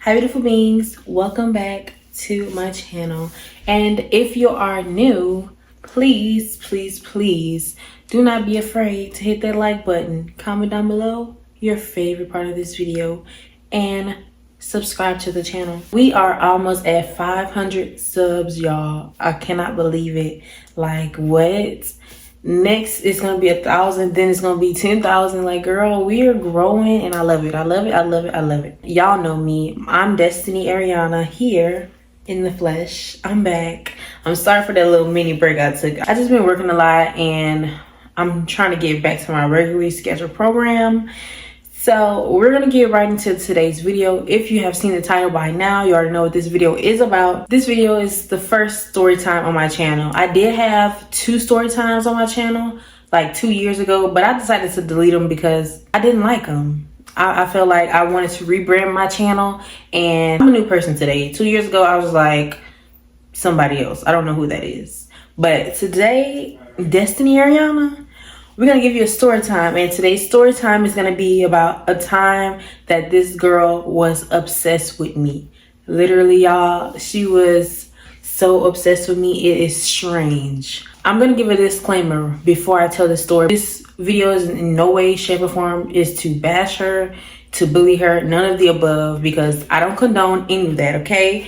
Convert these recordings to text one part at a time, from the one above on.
Hi beautiful beings, welcome back to my channel. And if you are new, please do not be afraid to hit that like button, comment down below your favorite part of this video, and subscribe to the channel. We are almost at 500 subs, y'all. I cannot believe it. Like, what? Next it's gonna be 1,000, then it's gonna be 10,000. Like, girl, we are growing and I love it. I love it. Y'all know me. I'm Destiny Erianna here in the flesh. I'm back. I'm sorry for that little mini break I took. I just been working a lot and I'm trying to get back to my regularly scheduled program. So we're gonna get right into today's video. If you have seen the title by now, you already know what this video is about. This video is the first story time on my channel. I did have 2 story times on my channel like 2 years ago, but I decided to delete them because I didn't like them. I felt like I wanted to rebrand my channel, and I'm a new person today. 2 years ago, I was like somebody else. I don't know who that is. But today, Destiny Erianna, we're gonna give you a story time, and today's story time is gonna be about a time that this girl was obsessed with me. Literally, y'all, she was so obsessed with me, it is strange. I'm gonna give a disclaimer before I tell the story. This video is in no way, shape, or form is to bash her, to bully her, none of the above, because I don't condone any of that, okay?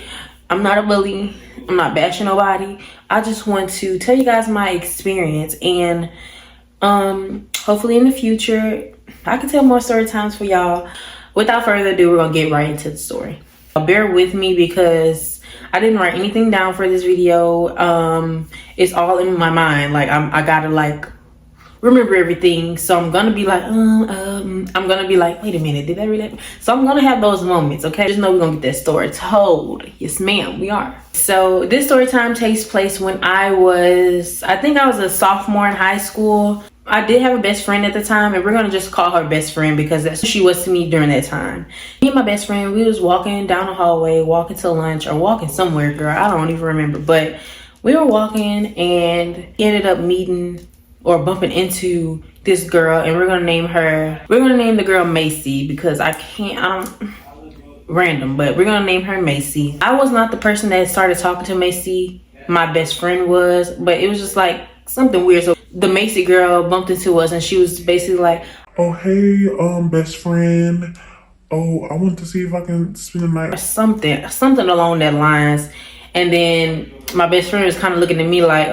I'm not a bully, I'm not bashing nobody. I just want to tell you guys my experience, and hopefully in the future I can tell more story times for y'all. Without further ado, we're gonna get right into the story. Bear with me because I didn't write anything down for this video. It's all in my mind. Like, I gotta like remember everything, so I'm gonna be like I'm gonna be like, wait a minute, did that really? So I'm gonna have those moments, okay? Just know we're gonna get that story told. Yes ma'am, we are. So this story time takes place when I think I was a sophomore in high school. I did have a best friend at the time, and we're gonna just call her best friend because that's who she was to me during that time. Me and my best friend, we was walking down the hallway, walking to lunch or walking somewhere, girl, I don't even remember, but we were walking and ended up meeting or bumping into this girl, and we're gonna name the girl Macy because random, but we're gonna name her Macy. I was not the person that started talking to Macy. My best friend was, but it was just like something weird. So the Macy girl bumped into us, and she was basically like, oh hey, best friend, oh, I want to see if I can spend the night, or something along that lines. And then my best friend was kind of looking at me like,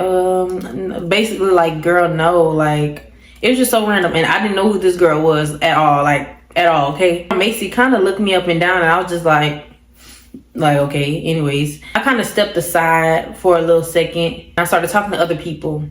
basically like, girl, no. Like, it was just so random, and I didn't know who this girl was at all, okay? Macy kind of looked me up and down, and I was just like, okay. Anyways, I kind of stepped aside for a little second. I started talking to other people,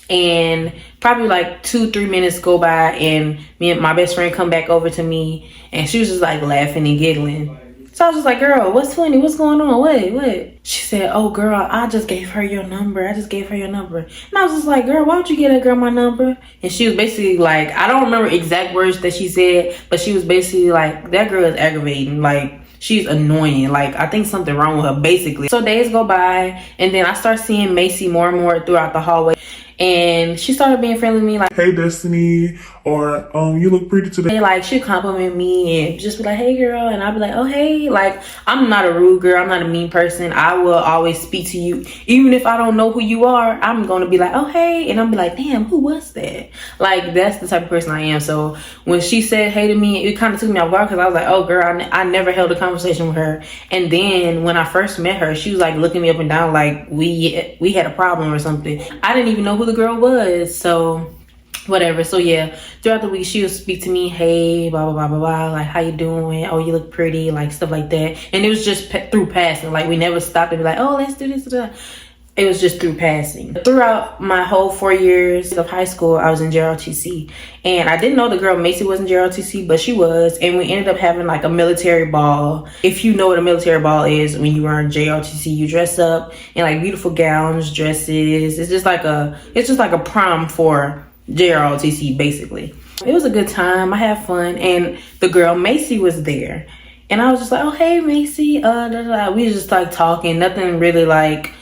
and probably like 2-3 minutes go by, and me and my best friend come back over to me, and she was just like laughing and giggling. So I was just like, girl, what's funny? What's going on? What? She said, oh, girl, I just gave her your number. And I was just like, girl, why don't you get that girl my number? And she was basically like, I don't remember exact words that she said, but she was basically like, that girl is aggravating. Like, she's annoying. Like, I think something wrong with her, basically. So days go by, and then I start seeing Macy more and more throughout the hallway. And she started being friendly with me, like, hey Destiny, or you look pretty today. Like, she'd compliment me and just be like, hey girl, and I'd be like, oh hey. Like, I'm not a rude girl, I'm not a mean person. I will always speak to you, even if I don't know who you are. I'm gonna be like, oh hey, and I'm be like, damn, who was that? Like, that's the type of person I am. So when she said hey to me, it kind of took me off guard because I was like, oh girl, I never held a conversation with her. And then when I first met her, she was like looking me up and down like we had a problem or something. I didn't even know who the girl was, so whatever. So yeah, throughout the week she would speak to me, hey, blah blah blah blah blah, like, how you doing? Oh, you look pretty, like stuff like that. And it was just through passing. Like, we never stopped and be like, oh, let's do this. It was just through passing. Throughout my whole 4 years of high school, I was in JROTC, and I didn't know the girl Macy was in JROTC, but she was. And we ended up having like a military ball. If you know what a military ball is, when you are in JROTC, you dress up in like beautiful gowns, dresses. It's just like a prom for JROTC, basically. It was a good time. I had fun, and the girl Macy was there, and I was just like, oh hey Macy, we was just like talking, nothing really like.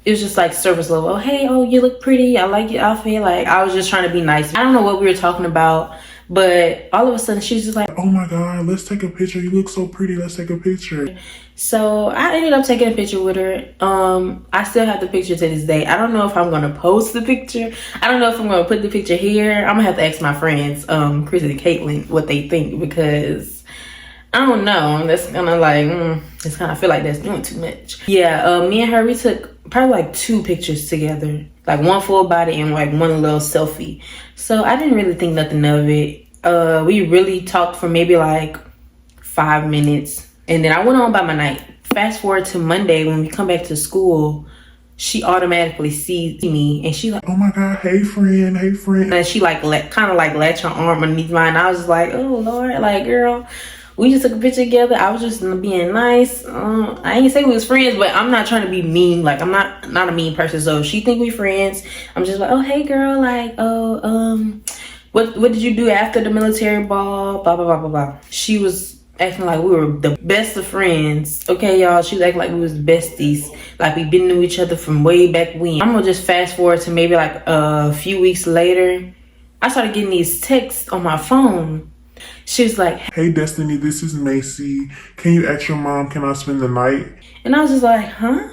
It was just like surface level. Oh, hey, oh, you look pretty. I like your outfit. Like, I was just trying to be nice. I don't know what we were talking about, But all of a sudden, she was just like, oh my God, let's take a picture. You look so pretty. Let's take a picture. so I ended up taking a picture with her. I still have the picture to this day. I don't know if I'm gonna post the picture. I don't know if I'm gonna put the picture here. I'm gonna have to ask my friends, Chris and Caitlin, what they think, because I don't know. That's gonna like, it's kind of feel like that's doing too much. Yeah, me and her, we took probably like 2 pictures together, like one full body and like one little selfie. So I didn't really think nothing of it. We really talked for maybe like 5 minutes, and then I went on by my night. Fast forward to Monday when we come back to school, she automatically sees me and she like, oh my God, hey friend, hey friend. and she like kind of like latched her arm underneath mine. I was just like, oh Lord, like girl, we just took a picture together. I was just being nice. I ain't say we was friends, but I'm not trying to be mean. Like I'm not a mean person. So if she think we friends, I'm just like, oh hey girl, like what did you do after the military ball? Blah blah blah blah blah. She was acting like we were the best of friends. Okay, y'all. She was acting like we was besties. Like we been knew each other from way back when. I'm gonna just fast forward to maybe like a few weeks later. I started getting these texts on my phone. She was like, hey Destiny, this is Macy. Can you ask your mom, can I spend the night? and I was just like, huh?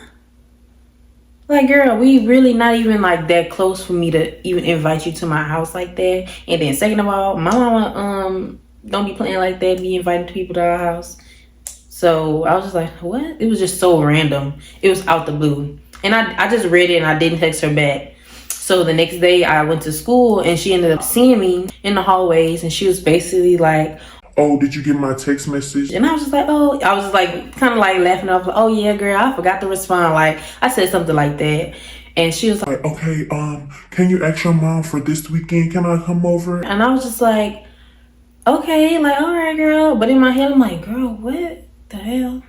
Like, girl, we really not even like that close for me to even invite you to my house like that. And then second of all, my mama don't be playing like that, be inviting people to our house. So I was just like, what? It was just so random. It was out the blue. And I just read it and I didn't text her back. So the next day I went to school and she ended up seeing me in the hallways and she was basically like, oh, did you get my text message? and I was just like, oh, I was just like kind of like laughing off, like, oh yeah, girl, I forgot to respond. Like I said something like that. And she was like, okay, can you ask your mom for this weekend? Can I come over? and I was just like, okay, like, all right, girl. But in my head, I'm like, girl, what the hell?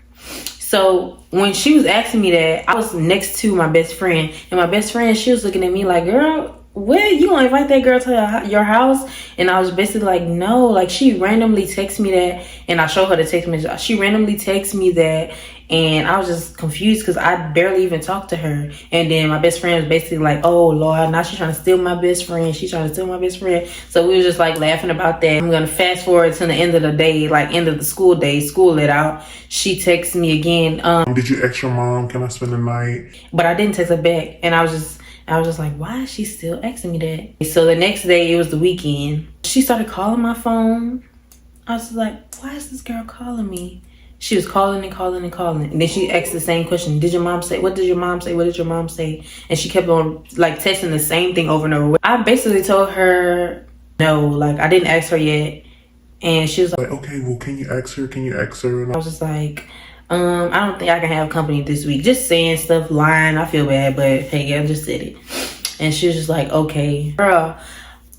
So when she was asking me that, I was next to my best friend. And my best friend, she was looking at me like, girl, what? You gonna invite that girl to your house? And I was basically like, no. Like, she randomly texted me that. And I showed her the text message. She randomly texted me that. And I was just confused because I barely even talked to her. And then my best friend was basically like, oh, Lord, now she's trying to steal my best friend. She's trying to steal my best friend. So we were just like laughing about that. I'm going to fast forward to the end of the day, like end of the school day, school let out. She texted me again. Did you ask your mom, can I spend the night? But I didn't text her back. And I was just like, why is she still asking me that? So the next day, it was the weekend. She started calling my phone. I was like, why is this girl calling me? She was calling and calling and calling. And then she asked the same question. Did your mom say? What did your mom say? What did your mom say? And she kept on like testing the same thing over and over. I basically told her, no, like I didn't ask her yet. And she was like, okay, well, can you ask her? Can you ask her? And I was just like, I don't think I can have company this week. Just saying stuff, lying. I feel bad, but hey, I just said it. And she was just like, okay. Girl,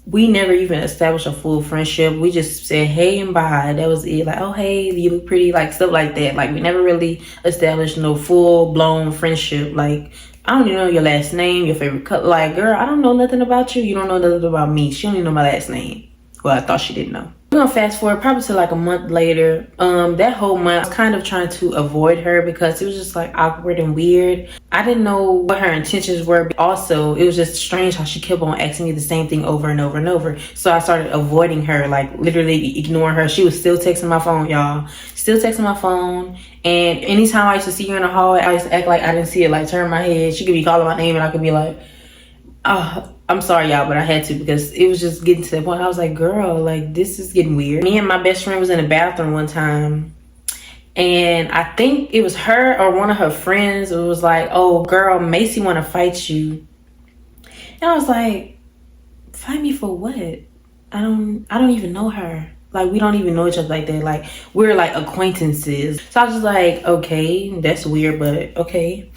we never even established a full friendship. We just said hey and bye. That was it. Like, oh, hey, you look pretty. Like, stuff like that. Like, we never really established no full-blown friendship. Like, I don't even know your last name, your favorite color. Like, girl, I don't know nothing about you. You don't know nothing about me. She don't even know my last name. Well, I thought she didn't know. We're gonna fast forward probably to like a month later. That whole month I was kind of trying to avoid her because it was just like awkward and weird. I didn't know what her intentions were, but also it was just strange how she kept on asking me the same thing over and over and over. So I started avoiding her, like literally ignoring her. She was still texting my phone, y'all. Still texting my phone. And anytime I used to see her in the hallway, I used to act like I didn't see it, like turn my head. She could be calling my name and I could be like, I'm sorry, y'all, but I had to because it was just getting to the point. I was like, girl, like, this is getting weird. Me and my best friend was in the bathroom one time. And I think it was her or one of her friends. It was like, oh, girl, Macy want to fight you. And I was like, fight me for what? I don't even know her. Like, we don't even know each other like that. Like, we're like acquaintances. So I was just like, okay, that's weird, but okay.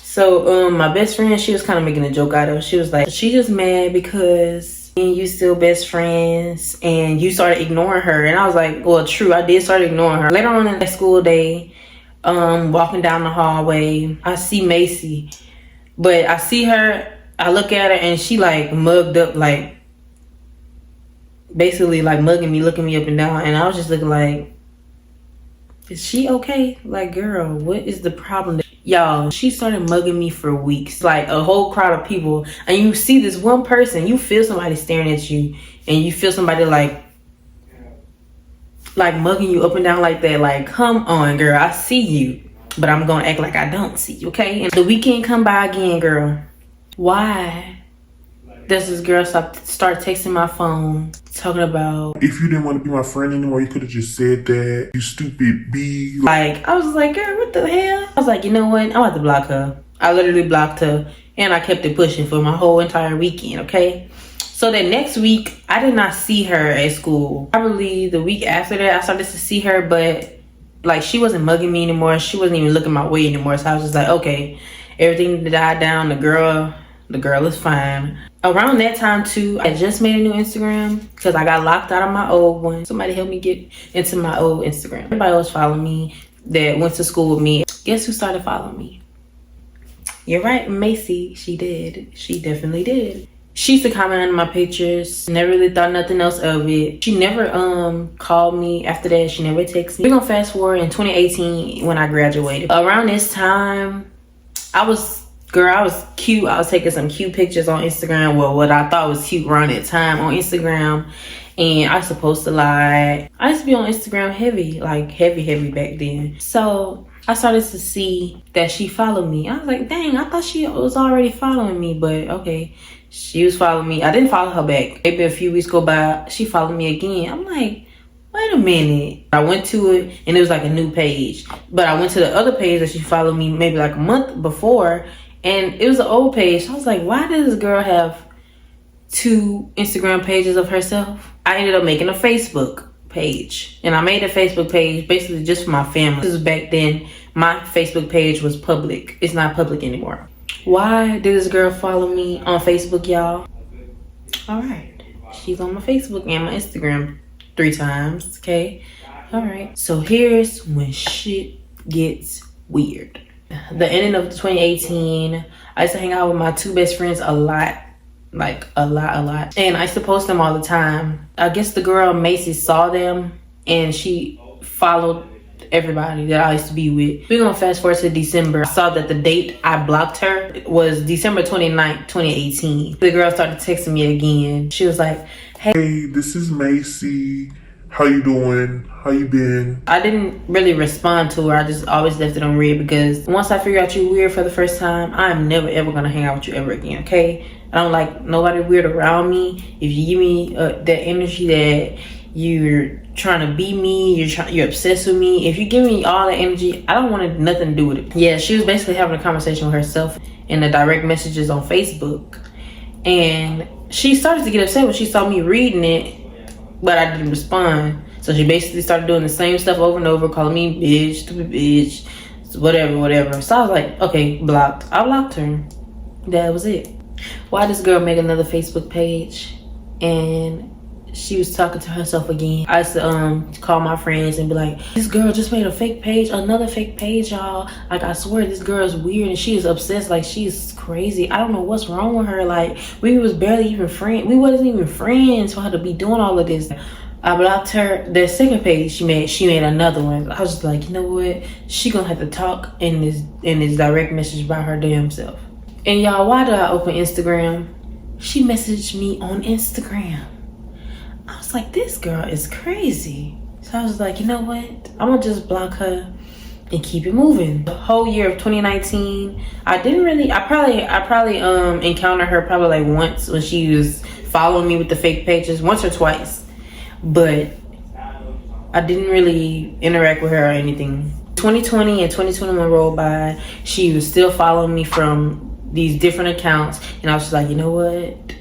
So my best friend, she was kind of making a joke out of it. She was like, she just mad because me and you still best friends and you started ignoring her. And I was like, well, true, I did start ignoring her. Later on in that school day, walking down the hallway, I see Macy. But I see her, I look at her and she like mugged up, like basically like mugging me, looking me up and down. And I was just looking like, is she okay? Like, girl, what is the problem? Y'all, she started mugging me for weeks, like a whole crowd of people. And you see this one person, you feel somebody staring at you and you feel somebody like like mugging you up and down like that. Like, come on, girl, I see you, but I'm gonna act like I don't see you, okay? And the weekend come by again, girl. Why does this girl start texting my phone talking about, if you didn't want to be my friend anymore, you could have just said that, you stupid B. like, I was like, girl, what the hell? I was like, you know what? I'm about to block her. I literally blocked her, and I kept it pushing for my whole entire weekend, okay? So that next week, I did not see her at school. Probably the week after that, I started to see her, but like, she wasn't mugging me anymore. She wasn't even looking my way anymore. So I was just like, okay, everything died down. The girl is fine. Around that time too, I just made a new Instagram because I got locked out of my old one. Somebody helped me get into my old Instagram. Everybody else followed me that went to school with me. Guess who started following me? You're right, Macy. She did. She definitely did. She used to comment on my pictures. Never really thought nothing else of it. She never called me after that. She never texted me. We're gonna fast forward in 2018 when I graduated. Around this time, I was cute. I was taking some cute pictures on Instagram. Well, what I thought was cute around that time on Instagram. And I was supposed to lie. I used to be on Instagram heavy, like heavy back then. So I started to see that she followed me. I was like, dang, I thought she was already following me, but okay. She was following me. I didn't follow her back. Maybe a few weeks go by, she followed me again. I'm like, wait a minute. I went to it and it was like a new page. But I went to the other page that she followed me maybe like a month before, and it was an old page. So I was like, why does this girl have 2 Instagram pages of herself? I ended up making a Facebook page. And I made a Facebook page basically just for my family. This was back then. My Facebook page was public. It's not public anymore. Why did this girl follow me on Facebook, y'all? All right. She's on my Facebook and my Instagram 3 times, okay? All right. So here's when shit gets weird. The ending of 2018, I used to hang out with my 2 best friends a lot. Like, a lot. And I used to post them all the time. I guess the girl, Macy, saw them and she followed everybody that I used to be with. We're gonna fast forward to December. I saw that the date I blocked her was December 29th, 2018. The girl started texting me again. She was like, Hey, this is Macy. How you doing? How you been? I didn't really respond to her. I just always left it on read because once I figure out you weird for the first time, I'm never ever gonna hang out with you ever again, okay? I don't like nobody weird around me. If you give me that energy that you're trying to be me, you're obsessed with me, if you give me all that energy, I don't want nothing to do with it. Yeah, she was basically having a conversation with herself in the direct messages on Facebook, and she started to get upset when she saw me reading it, but I didn't respond. So she basically started doing the same stuff over and over, calling me bitch, stupid bitch, whatever. So I was like, okay, blocked. I blocked her. That was it. Why this girl make another Facebook page and she was talking to herself again? I used to call my friends and be like, this girl just made a fake page, another fake page, y'all. Like, I swear this girl is weird and she is obsessed. Like, she's crazy. I don't know what's wrong with her. Like, we was barely even friends. We wasn't even friends for her to be doing all of this. I blocked her. The second page she made another one. I was just like, you know what? She gonna have to talk in this direct message by her damn self. And y'all, why did I open Instagram? She messaged me on Instagram. I was like, this girl is crazy. So I was like, you know what? I'm gonna just block her and keep it moving. The whole year of 2019, I probably encountered her probably like once when she was following me with the fake pages, once or twice. But I didn't really interact with her or anything. 2020 and 2021 rolled by. She was still following me from these different accounts, and I was just like, you know what?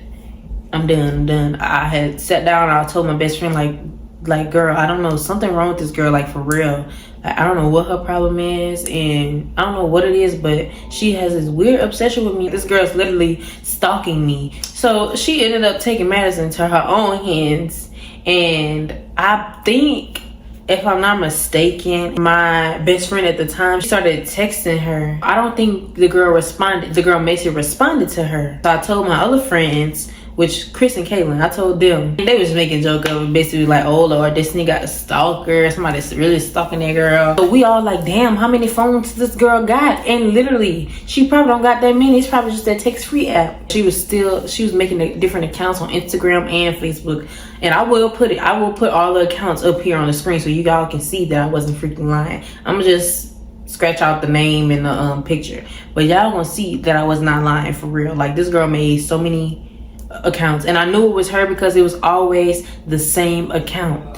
I'm done. I had sat down and I told my best friend, like, girl, I don't know, something wrong with this girl, like, for real. Like, I don't know what her problem is, and I don't know what it is, but she has this weird obsession with me. This girl's literally stalking me. So she ended up taking matters into her own hands, and I think, if I'm not mistaken, my best friend at the time, she started texting her. I don't think the girl responded. The girl Macy responded to her. So I told my other friends, which Chris and Caitlin, I told them, they was making a joke of it, basically like, oh Lord, this nigga got a stalker, somebody's really stalking that girl. So we all like, damn, how many phones this girl got? And literally, she probably don't got that many. It's probably just that text-free app. She was making different accounts on Instagram and Facebook. And I will put all the accounts up here on the screen so you all can see that I wasn't freaking lying. I'm gonna just scratch out the name in the picture, but y'all gonna see that I was not lying for real. Like, this girl made so many accounts, and I knew it was her because it was always the same account.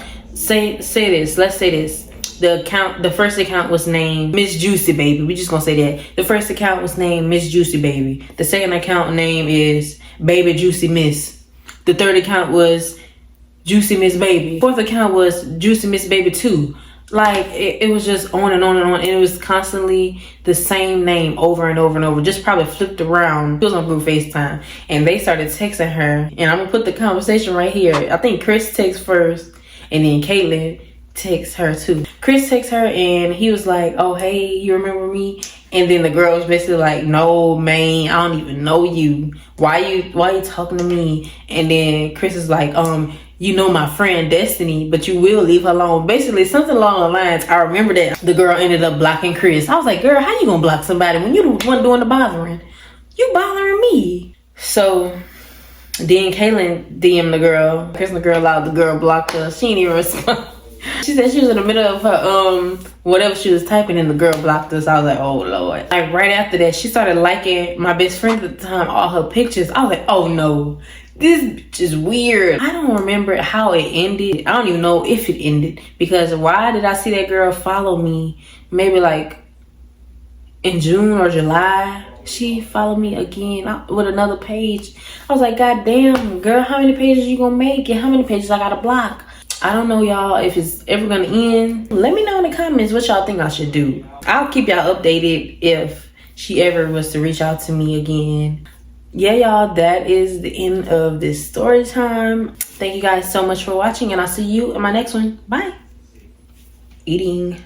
Let's say this. The first account was named Miss Juicy Baby. We just gonna say that. The first account was named Miss Juicy Baby. The second account name is Baby Juicy Miss. The third account was Juicy Miss Baby. Fourth account was Juicy Miss Baby 2. Like, it was just on and on and on, and it was constantly the same name over and over and over, just probably flipped around. It was on group FaceTime, and they started texting her, and I'm gonna put the conversation right here. I think Chris texts first, and then Caitlin texts her too. Chris texts her, and he was like, oh, hey, you remember me? And then the girl was basically like, no, man, I don't even know you. Why you talking to me? And then Chris is like, you know my friend Destiny, but you will leave her alone. Basically, something along the lines. I remember that the girl ended up blocking Chris. I was like, girl, how you gonna block somebody when you the one doing the bothering? You bothering me. So then Caitlin DM'd the girl. Chris and the girl allowed the girl blocked her. She didn't even respond. She said she was in the middle of her whatever she was typing, and the girl blocked us. I was like, oh Lord. Like, right after that, she started liking my best friend at the time, all her pictures. I was like, oh no, this bitch is weird. I don't remember how it ended. I don't even know if it ended, because why did I see that girl follow me maybe like in June or July? She followed me again with another page. I was like, god damn, girl, how many pages you gonna make, and how many pages I gotta block? I don't know, y'all, if it's ever gonna end. Let me know in the comments what y'all think I should do. I'll keep y'all updated if she ever was to reach out to me again. Yeah, y'all, that is the end of this story time. Thank you guys so much for watching, and I'll see you in my next one. Bye. Eating.